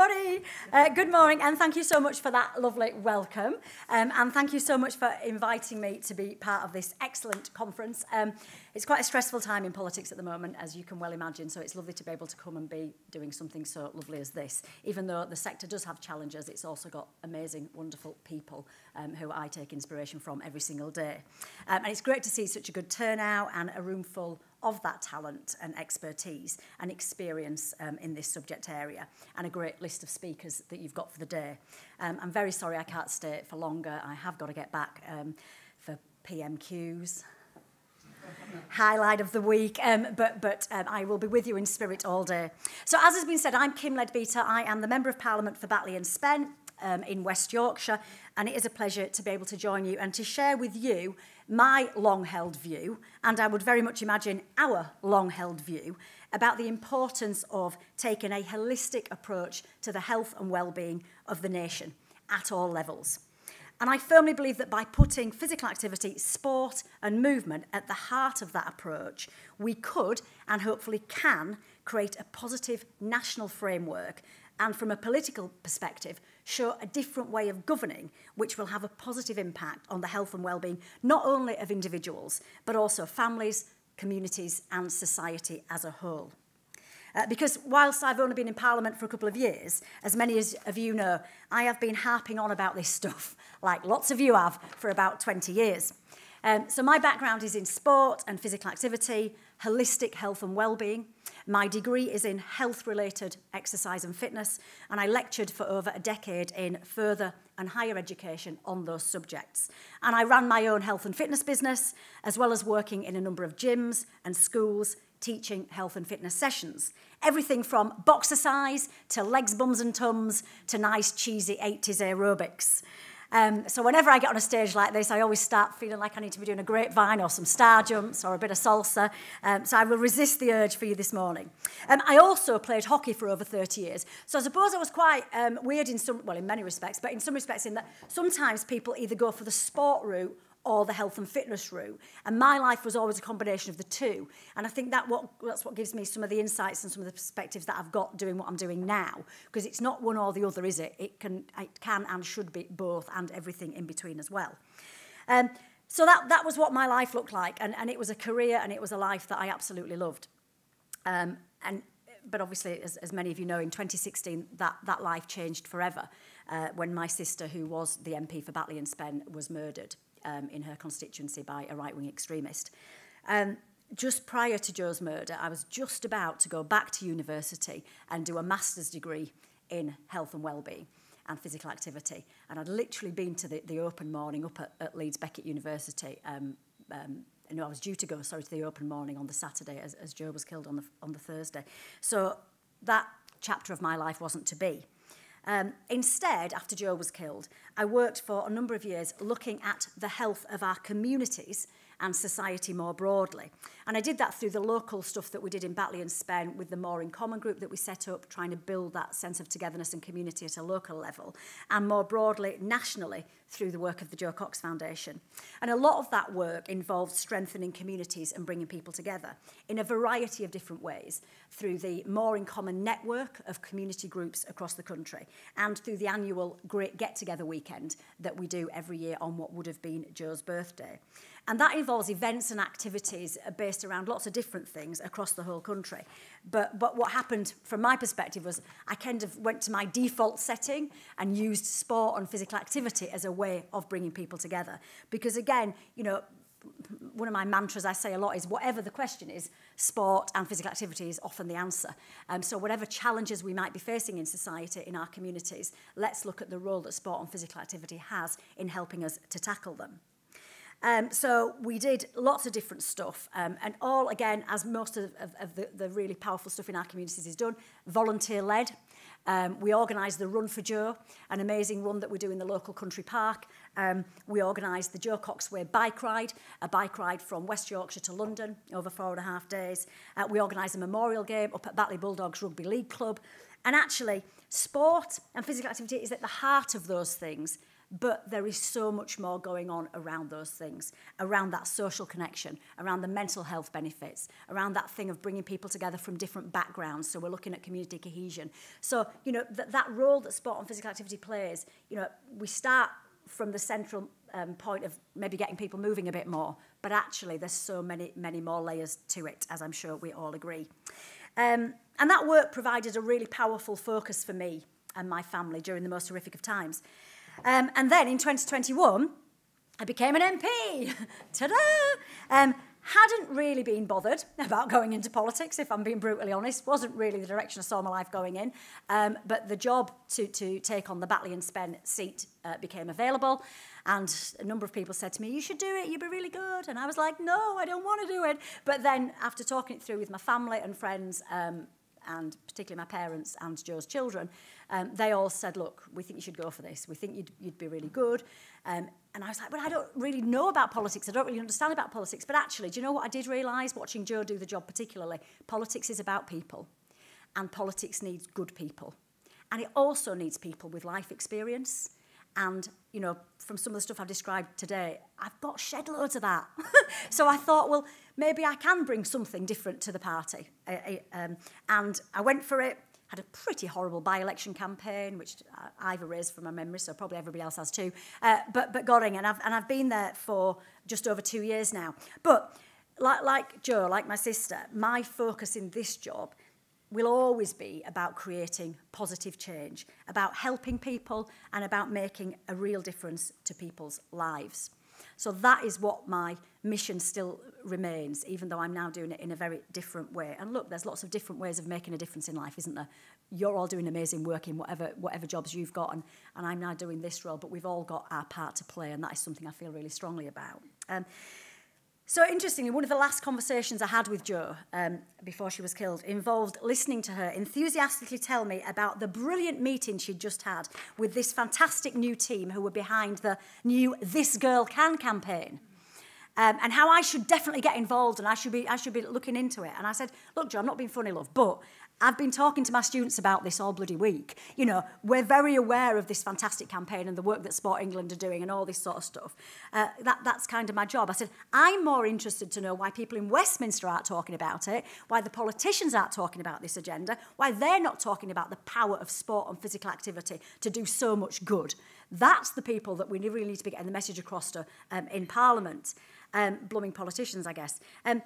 everybody. Good morning, and thank you so much for that lovely welcome. And thank you so much for inviting me to be part of this excellent conference. It's quite a stressful time in politics at the moment, as you can well imagine, so it's lovely to be able to come and be doing something so lovely as this. Even though the sector does have challenges, it's also got amazing, wonderful people who I take inspiration from every single day. And it's great to see such a good turnout and a room full of that talent and expertise and experience in this subject area, and a great list of speakers that you've got for the day. I'm very sorry I can't stay for longer. I have got to get back for PMQs. Highlight of the week, but I will be with you in spirit all day. So as has been said, I'm Kim Leadbeater. I am the Member of Parliament for Batley and Spen in West Yorkshire, and it is a pleasure to be able to join you and to share with you my long-held view, and I would very much imagine our long-held view, about the importance of taking a holistic approach to the health and well-being of the nation at all levels. And I firmly believe that by putting physical activity, sport and movement at the heart of that approach, we could, and hopefully can, create a positive national framework and, from a political perspective, show a different way of governing which will have a positive impact on the health and well-being not only of individuals, but also families, communities and society as a whole. Because whilst I've only been in Parliament for a couple of years, as many of you know, I have been harping on about this stuff, like lots of you have, for about 20 years. So my background is in sport and physical activity, holistic health and well-being. My degree is in health-related exercise and fitness, and I lectured for over a decade in further and higher education on those subjects. And I ran my own health and fitness business, as well as working in a number of gyms and schools, teaching health and fitness sessions. Everything from boxercise to legs, bums and tums to nice cheesy 80s aerobics. So whenever I get on a stage like this, I always start feeling like I need to be doing a grapevine or some star jumps or a bit of salsa. So I will resist the urge for you this morning. I also played hockey for over 30 years. So I suppose I was quite weird in in many respects, but in some respects in that sometimes people either go for the sport route or the health and fitness route. And my life was always a combination of the two. And I think that's what gives me some of the insights and some of the perspectives that I've got doing what I'm doing now. Because it's not one or the other, is it? It can and should be both and everything in between as well. So that was what my life looked like. And it was a career and it was a life that I absolutely loved. But obviously, as many of you know, in 2016, that life changed forever when my sister, who was the MP for Batley and Spen, was murdered in her constituency by a right-wing extremist. Just prior to Joe's murder, I was just about to go back to university and do a master's degree in health and well-being and physical activity. And I'd literally been to the open morning up at Leeds University. I was due to go, to the open morning on the Saturday as Joe was killed on the Thursday. So that chapter of my life wasn't to be. Instead, after Joe was killed, I worked for a number of years looking at the health of our communities and society more broadly. And I did that through the local stuff that we did in Batley and Spen with the More in Common group that we set up, trying to build that sense of togetherness and community at a local level, and more broadly, nationally, through the work of the Joe Cox Foundation. And a lot of that work involved strengthening communities and bringing people together in a variety of different ways, through the More in Common network of community groups across the country, and through the annual Great Get-Together weekend that we do every year on what would have been Joe's birthday. And that involves events and activities based around lots of different things across the whole country. But what happened from my perspective was I kind of went to my default setting and used sport and physical activity as a way of bringing people together. Because again, you know, one of my mantras I say a lot is whatever the question is, sport and physical activity is often the answer. So whatever challenges we might be facing in society, in our communities, let's look at the role that sport and physical activity has in helping us to tackle them. So we did lots of different stuff, and all, again, as most of the really powerful stuff in our communities is done, volunteer-led. We organised the Run for Joe, an amazing run that we do in the local country park. We organised the Joe Cox Way bike ride, a bike ride from West Yorkshire to London over 4.5 days. We organised a memorial game up at Batley Bulldogs Rugby League Club. And actually, sport and physical activity is at the heart of those things But there is so much more going on around those things, around that social connection, around the mental health benefits, around that thing of bringing people together from different backgrounds. So we're looking at community cohesion. So, you know, that role that sport and physical activity plays, you know, we start from the central point of maybe getting people moving a bit more, but actually there's so many more layers to it, as I'm sure we all agree. And that work provided a really powerful focus for me and my family during the most horrific of times. And then in 2021, I became an MP. Ta-da! Hadn't really been bothered about going into politics, if I'm being brutally honest. Wasn't really the direction I saw my life going in. But the job to take on the Batley and Spen seat became available. And a number of people said to me, you should do it, you'd be really good. And I was like, no, I don't want to do it. But then after talking it through with my family and friends, and particularly my parents and Joe's children, they all said, look, we think you should go for this. We think you'd be really good. And I was like, but I don't really know about politics. I don't really understand about politics. But actually, do you know what I did realise, watching Joe do the job particularly? Politics is about people. And politics needs good people. And it also needs people with life experience. And, you know, from some of the stuff I've described today, I've got shed loads of that. So I thought, well, maybe I can bring something different to the party. And I went for it, had a pretty horrible by-election campaign, which I've erased from my memory, so probably everybody else has too. But got in, and I've been there for just over 2 years now. But like Joe, like my sister, my focus in this job will always be about creating positive change, about helping people and about making a real difference to people's lives. So that is what my mission still remains, even though I'm now doing it in a very different way. And look, there's lots of different ways of making a difference in life, isn't there? You're all doing amazing work in whatever jobs you've got, and I'm now doing this role, but we've all got our part to play, and that is something I feel really strongly about. So interestingly, one of the last conversations I had with Jo before she was killed involved listening to her enthusiastically tell me about the brilliant meeting she'd just had with this fantastic new team who were behind the new This Girl Can campaign. And how I should definitely get involved and I should be looking into it. And I said, look, Jo, I'm not being funny, love, but I've been talking to my students about this all bloody week. You know, we're very aware of this fantastic campaign and the work that Sport England are doing and all this sort of stuff. That's kind of my job. I said, I'm more interested to know why people in Westminster aren't talking about it, why the politicians aren't talking about this agenda, why they're not talking about the power of sport and physical activity to do so much good. That's the people that we really need to be getting the message across to in Parliament. Blooming politicians, I guess. And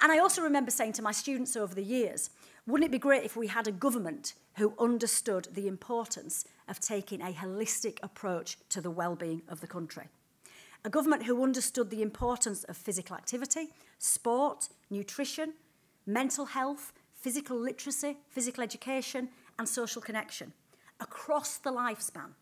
I also remember saying to my students over the years, wouldn't it be great if we had a government who understood the importance of taking a holistic approach to the well-being of the country? A government who understood the importance of physical activity, sport, nutrition, mental health, physical literacy, physical education, and social connection across the lifespan.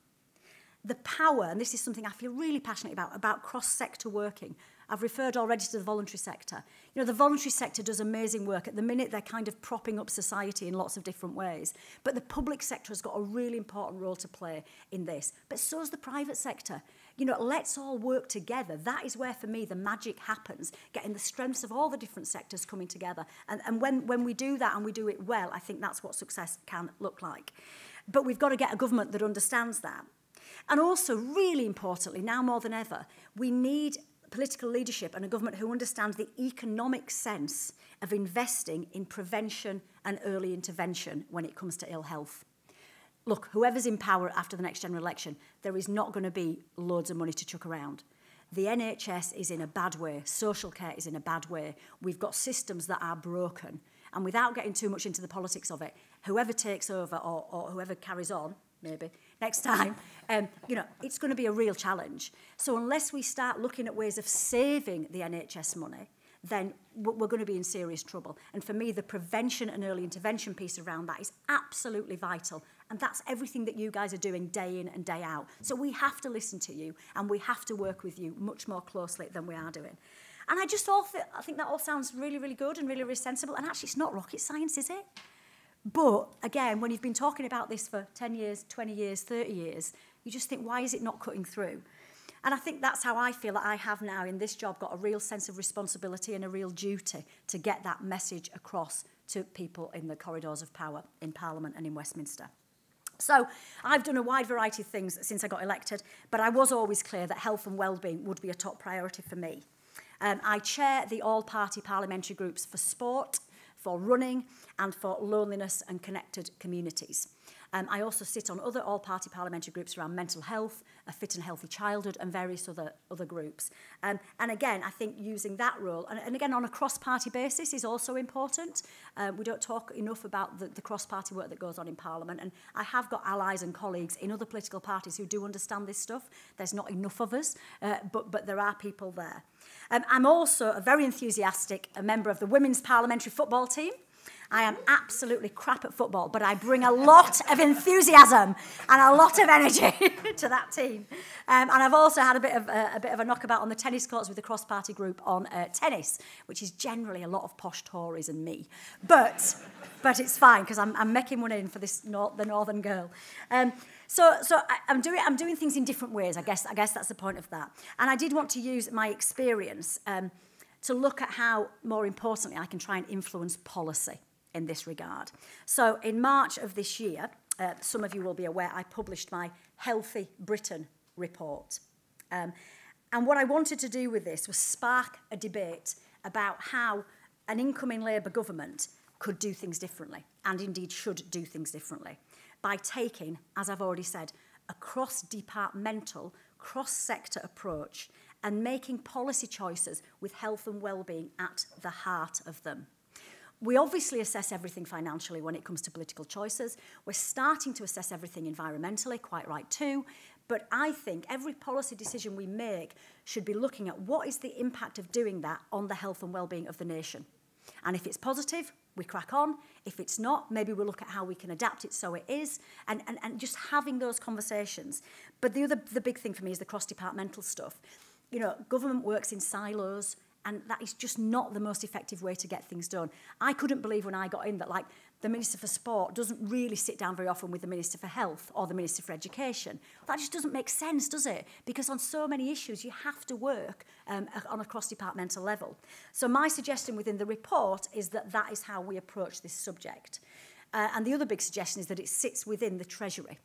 The power, and this is something I feel really passionate about cross-sector working. I've referred already to the voluntary sector. You know, the voluntary sector does amazing work. At the minute, they're kind of propping up society in lots of different ways. But the public sector has got a really important role to play in this. But so has the private sector. You know, let's all work together. That is where, for me, the magic happens, getting the strengths of all the different sectors coming together. And when we do that and we do it well, I think that's what success can look like. But we've got to get a government that understands that. And also, really importantly, now more than ever, we need political leadership and a government who understands the economic sense of investing in prevention and early intervention when it comes to ill health. Look, whoever's in power after the next general election, there is not going to be loads of money to chuck around. The NHS is in a bad way. Social care is in a bad way. We've got systems that are broken. And without getting too much into the politics of it, whoever takes over or whoever carries on, maybe, next time, you know, it's going to be a real challenge. So unless we start looking at ways of saving the NHS money, then we're going to be in serious trouble. And for me, the prevention and early intervention piece around that is absolutely vital. And that's everything that you guys are doing day in and day out. So we have to listen to you and we have to work with you much more closely than we are doing. And I think that all sounds really, really good and really, really sensible. And actually, it's not rocket science, is it? But, again, when you've been talking about this for 10 years, 20 years, 30 years, you just think, why is it not cutting through? And I think that's how I feel that I have now in this job got a real sense of responsibility and a real duty to get that message across to people in the corridors of power in Parliament and in Westminster. So I've done a wide variety of things since I got elected, but I was always clear that health and wellbeing would be a top priority for me. I chair the all-party parliamentary groups for sport, for running, and for loneliness and connected communities. I also sit on other all-party parliamentary groups around mental health, a fit and healthy childhood, and various other groups. And again, I think using that role, and again, on a cross-party basis is also important. We don't talk enough about the cross-party work that goes on in Parliament, and I have got allies and colleagues in other political parties who do understand this stuff. There's not enough of us, but there are people there. I'm also a very enthusiastic member of the Women's Parliamentary Football team. I am absolutely crap at football, but I bring a lot of enthusiasm and a lot of energy to that team. And I've also had a bit of a knockabout on the tennis courts with the cross-party group on tennis, which is generally a lot of posh Tories and me. But it's fine because I'm making one in for the northern girl. So I'm doing things in different ways. I guess that's the point of that. And I did want to use my experience to look at how, more importantly, I can try and influence policy in this regard. So in March of this year, some of you will be aware, I published my Healthy Britain report. And what I wanted to do with this was spark a debate about how an incoming Labour government could do things differently, and indeed should do things differently, by taking, as I've already said, a cross-departmental, cross-sector approach and making policy choices with health and well-being at the heart of them. We obviously assess everything financially when it comes to political choices. We're starting to assess everything environmentally, quite right too. But I think every policy decision we make should be looking at what is the impact of doing that on the health and well-being of the nation. And if it's positive, we crack on. If it's not, maybe we'll look at how we can adapt it so it is, and just having those conversations. But the big thing for me is the cross-departmental stuff. You know, government works in silos, and that is just not the most effective way to get things done. I couldn't believe when I got in that, like, the Minister for Sport doesn't really sit down very often with the Minister for Health or the Minister for Education. That just doesn't make sense, does it? Because on so many issues, you have to work on a cross-departmental level. So my suggestion within the report is that that is how we approach this subject. And the other big suggestion is that it sits within the Treasury.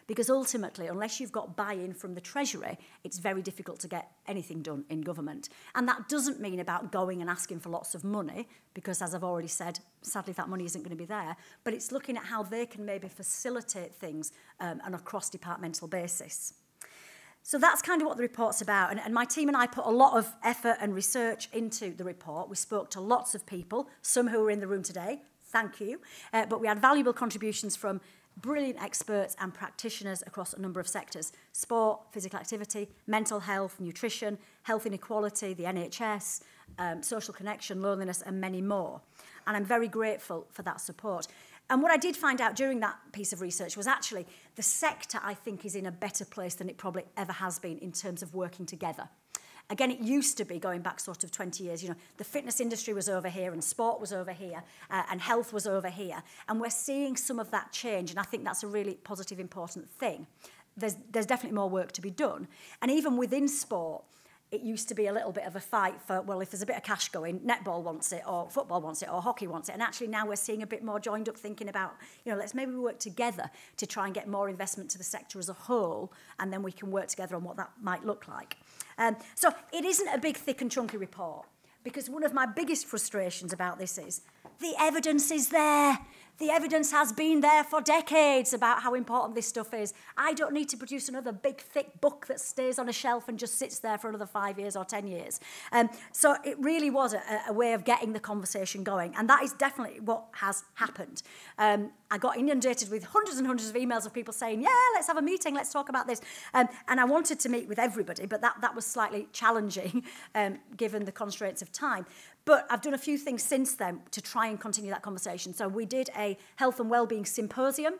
Because ultimately, unless you've got buy-in from the Treasury, it's very difficult to get anything done in government. And that doesn't mean about going and asking for lots of money, because as I've already said, sadly that money isn't going to be there, but it's looking at how they can maybe facilitate things on a cross-departmental basis. So that's kind of what the report's about. And my team and I put a lot of effort and research into the report. We spoke to lots of people, some who are in the room today, thank you, but we had valuable contributions from brilliant experts and practitioners across a number of sectors: sport, physical activity, mental health, nutrition, health inequality, the NHS, social connection, loneliness, and many more. And I'm very grateful for that support. And what I did find out during that piece of research was actually the sector, I think, is in a better place than it probably ever has been in terms of working together. Again, it used to be, going back sort of 20 years, you know, the fitness industry was over here and sport was over here and health was over here. And we're seeing some of that change, and I think that's a really positive, important thing. There's definitely more work to be done. And even within sport, it used to be a little bit of a fight for, well, if there's a bit of cash going, netball wants it, or football wants it, or hockey wants it. And actually now we're seeing a bit more joined up thinking about, you know, let's maybe work together to try and get more investment to the sector as a whole, and then we can work together on what that might look like. So it isn't a big, thick and chunky report, because one of my biggest frustrations about this is the evidence is there. The evidence has been there for decades about how important this stuff is. I don't need to produce another big, thick book that stays on a shelf and just sits there for another 5 years or 10 years. So it really was a way of getting the conversation going. And that is definitely what has happened. I got inundated with hundreds and hundreds of emails of people saying, yeah, let's have a meeting, let's talk about this. And I wanted to meet with everybody, but that was slightly challenging given the constraints of time. But I've done a few things since then to try and continue that conversation. So we did a health and wellbeing symposium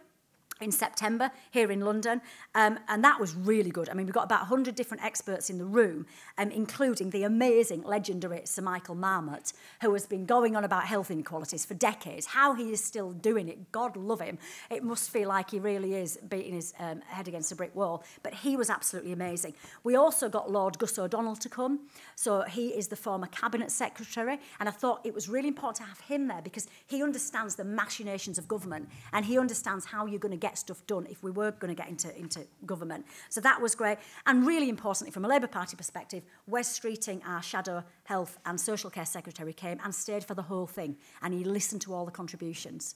in September here in London, and that was really good. I mean, we've got about 100 different experts in the room, including the amazing, legendary Sir Michael Marmot, who has been going on about health inequalities for decades. How he is still doing it, God love him. It must feel like he really is beating his head against a brick wall, but he was absolutely amazing. We also got Lord Gus O'Donnell to come, so he is the former Cabinet Secretary, and I thought it was really important to have him there because he understands the machinations of government, and he understands how you're going to get stuff done if we were going to get into government. So that was great. And really importantly, from a Labour Party perspective, Wes Streeting, our Shadow Health and Social Care Secretary, came and stayed for the whole thing, and he listened to all the contributions.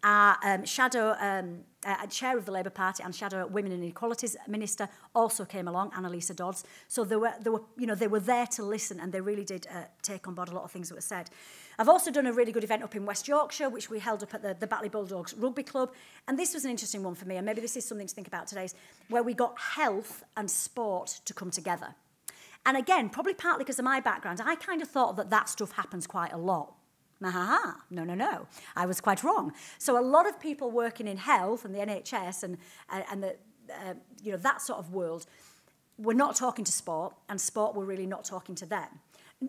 Our chair of the Labour Party and Shadow Women and Equalities Minister also came along, Annalisa Dodds. So they were there to listen, and they really did take on board a lot of things that were said. I've also done a really good event up in West Yorkshire, which we held up at the Batley Bulldogs Rugby Club. And this was an interesting one for me, and maybe this is something to think about today, where we got health and sport to come together. And again, probably partly because of my background, I kind of thought that stuff happens quite a lot. No. I was quite wrong. So a lot of people working in health and the NHS and the that sort of world were not talking to sport, and sport were really not talking to them.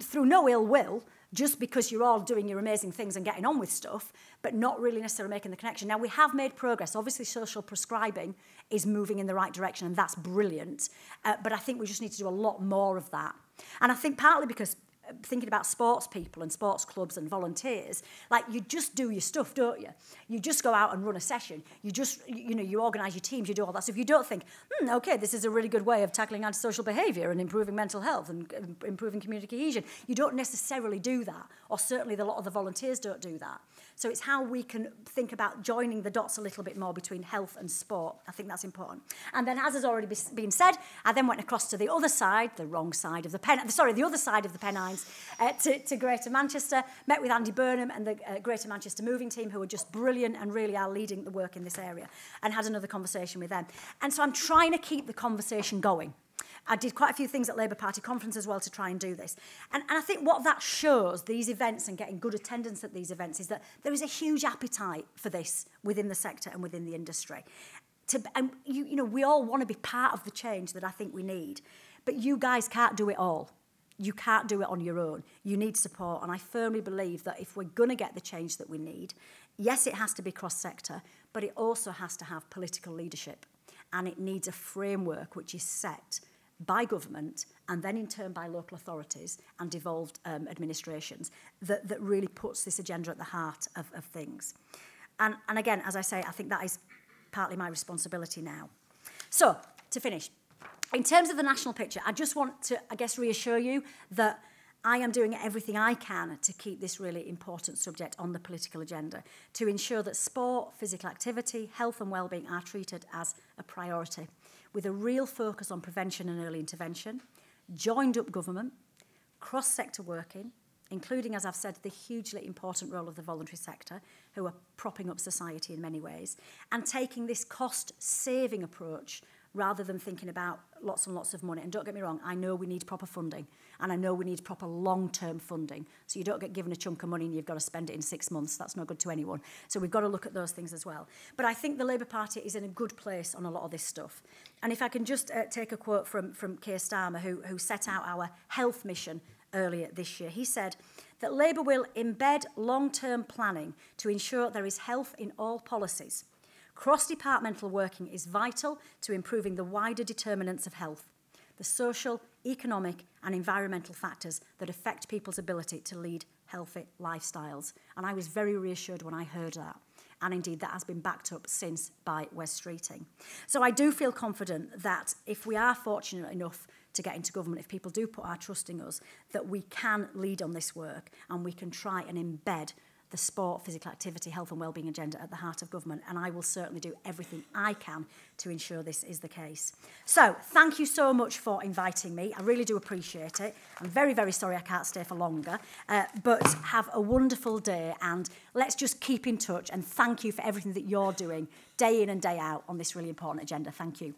Through no ill will, just because you're all doing your amazing things and getting on with stuff, but not really necessarily making the connection. Now, we have made progress. Obviously, social prescribing is moving in the right direction, and that's brilliant. But I think we just need to do a lot more of that. And I think partly because thinking about sports people and sports clubs and volunteers, like, you just do your stuff, don't you? You just go out and run a session. You just, you organise your teams, you do all that stuff. You don't think, okay, this is a really good way of tackling antisocial behaviour and improving mental health and improving community cohesion. You don't necessarily do that, or certainly a lot of the volunteers don't do that. So it's how we can think about joining the dots a little bit more between health and sport. I think that's important. And then, as has already been said, I then went across to the other side, the other side of the Pennines, to Greater Manchester, met with Andy Burnham and the Greater Manchester Moving Team, who are just brilliant and really are leading the work in this area, and had another conversation with them. And so I'm trying to keep the conversation going. I did quite a few things at Labour Party conference as well to try and do this. And I think what that shows, these events and getting good attendance at these events, is that there is a huge appetite for this within the sector and within the industry. We all want to be part of the change that I think we need. But you guys can't do it all. You can't do it on your own. You need support. And I firmly believe that if we're going to get the change that we need, yes, it has to be cross-sector, but it also has to have political leadership. And it needs a framework which is set by government and then in turn by local authorities and devolved administrations that really puts this agenda at the heart of things. And again, as I say, I think that is partly my responsibility now. So, to finish, in terms of the national picture, I just want to, reassure you that I am doing everything I can to keep this really important subject on the political agenda, to ensure that sport, physical activity, health and wellbeing are treated as a priority, with a real focus on prevention and early intervention, joined up government, cross-sector working, including, as I've said, the hugely important role of the voluntary sector, who are propping up society in many ways, and taking this cost-saving approach rather than thinking about lots and lots of money. And don't get me wrong, I know we need proper funding, and I know we need proper long-term funding. So you don't get given a chunk of money and you've got to spend it in 6 months. That's no good to anyone. So we've got to look at those things as well. But I think the Labour Party is in a good place on a lot of this stuff. And if I can just take a quote from Keir Starmer, who set out our health mission earlier this year. He said that Labour will embed long-term planning to ensure there is health in all policies. Cross-departmental working is vital to improving the wider determinants of health, the social, economic and environmental factors that affect people's ability to lead healthy lifestyles. And I was very reassured when I heard that. And indeed, that has been backed up since by Wes Streeting. So I do feel confident that if we are fortunate enough to get into government, if people do put our trust in us, that we can lead on this work and we can try and embed the sport, physical activity, health and wellbeing agenda at the heart of government, and I will certainly do everything I can to ensure this is the case. So, thank you so much for inviting me. I really do appreciate it. I'm very, very sorry I can't stay for longer, but have a wonderful day, and let's just keep in touch, and thank you for everything that you're doing day in and day out on this really important agenda. Thank you.